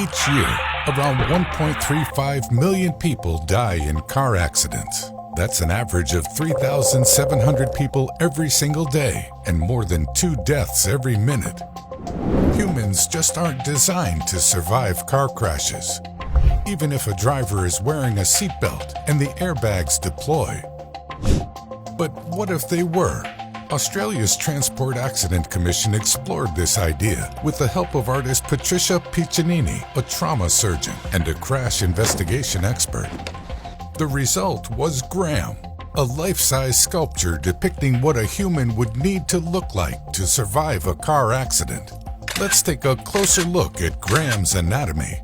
Each year, around 1.35 million people die in car accidents. That's an average of 3,700 people every single day and more than 2 deaths every minute. Humans just aren't designed to survive car crashes, even if a driver is wearing a seatbelt and the airbags deploy. But what if they were? Australia's Transport Accident Commission explored this idea with the help of artist Patricia Piccinini, a trauma surgeon and a crash investigation expert. The result was Graham, a life-size sculpture depicting what a human would need to look like to survive a car accident. Let's take a closer look at Graham's anatomy.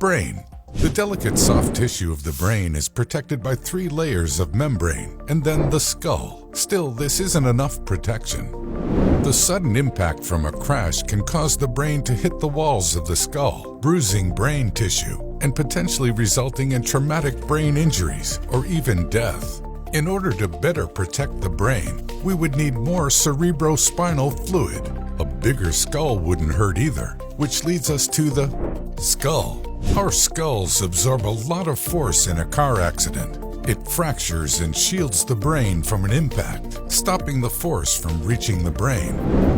Brain. The delicate soft tissue of the brain is protected by 3 layers of membrane and then the skull. Still, this isn't enough protection. The sudden impact from a crash can cause the brain to hit the walls of the skull, bruising brain tissue and potentially resulting in traumatic brain injuries or even death. In order to better protect the brain, we would need more cerebrospinal fluid. A bigger skull wouldn't hurt either, which leads us to the skull. Our skulls absorb a lot of force in a car accident. It fractures and shields the brain from an impact, stopping the force from reaching the brain.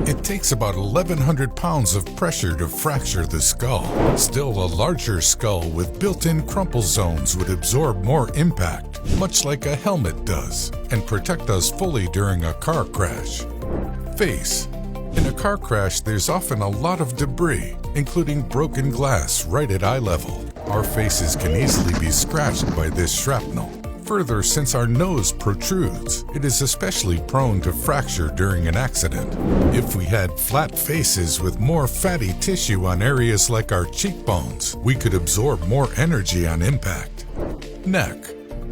It takes about 1,100 pounds of pressure to fracture the skull. Still, a larger skull with built-in crumple zones would absorb more impact, much like a helmet does, and protect us fully during a car crash. Face. In a car crash, there's often a lot of debris, including broken glass right at eye level. Our faces can easily be scratched by this shrapnel. Further, since our nose protrudes, it is especially prone to fracture during an accident. If we had flat faces with more fatty tissue on areas like our cheekbones, we could absorb more energy on impact. Neck.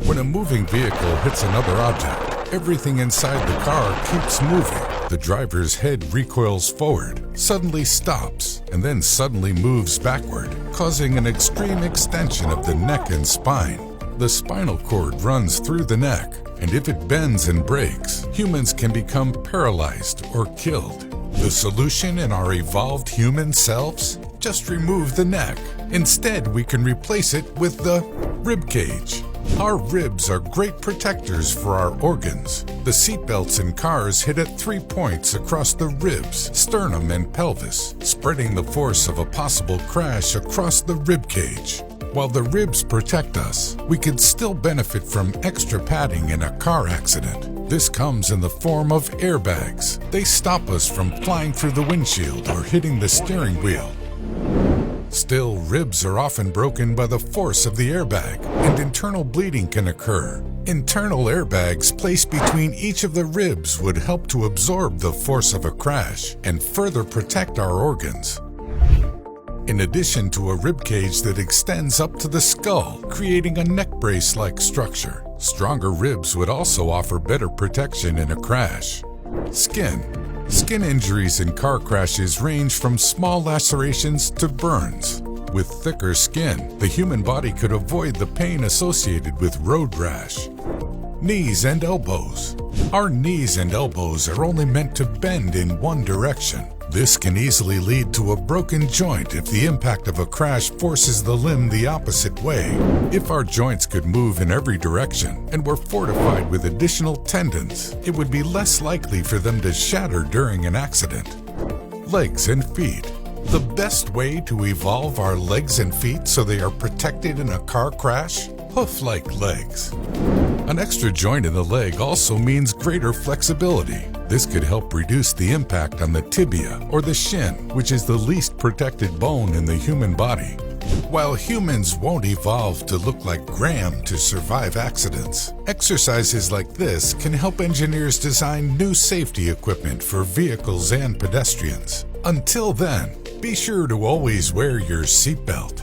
When a moving vehicle hits another object, everything inside the car keeps moving. The driver's head recoils forward, suddenly stops, and then suddenly moves backward, causing an extreme extension of the neck and spine. The spinal cord runs through the neck, and if it bends and breaks, humans can become paralyzed or killed. The solution in our evolved human selves? Just remove the neck. Instead, we can replace it with the rib cage. Our ribs are great protectors for our organs. The seatbelts in cars hit at 3 points across the ribs, sternum, and pelvis, spreading the force of a possible crash across the rib cage. While the ribs protect us, we could still benefit from extra padding in a car accident. This comes in the form of airbags. They stop us from flying through the windshield or hitting the steering wheel. Still, ribs are often broken by the force of the airbag, and internal bleeding can occur. Internal airbags placed between each of the ribs would help to absorb the force of a crash and further protect our organs. In addition to a rib cage that extends up to the skull, creating a neck brace-like structure, stronger ribs would also offer better protection in a crash. Skin. Skin injuries in car crashes range from small lacerations to burns. With thicker skin, the human body could avoid the pain associated with road rash. Knees and elbows. Our knees and elbows are only meant to bend in one direction. This can easily lead to a broken joint if the impact of a crash forces the limb the opposite way. If our joints could move in every direction and were fortified with additional tendons, it would be less likely for them to shatter during an accident. Legs and feet. The best way to evolve our legs and feet so they are protected in a car crash? Hoof-like legs. An extra joint in the leg also means greater flexibility. This could help reduce the impact on the tibia or the shin, which is the least protected bone in the human body. While humans won't evolve to look like Graham to survive accidents, exercises like this can help engineers design new safety equipment for vehicles and pedestrians. Until then, be sure to always wear your seatbelt.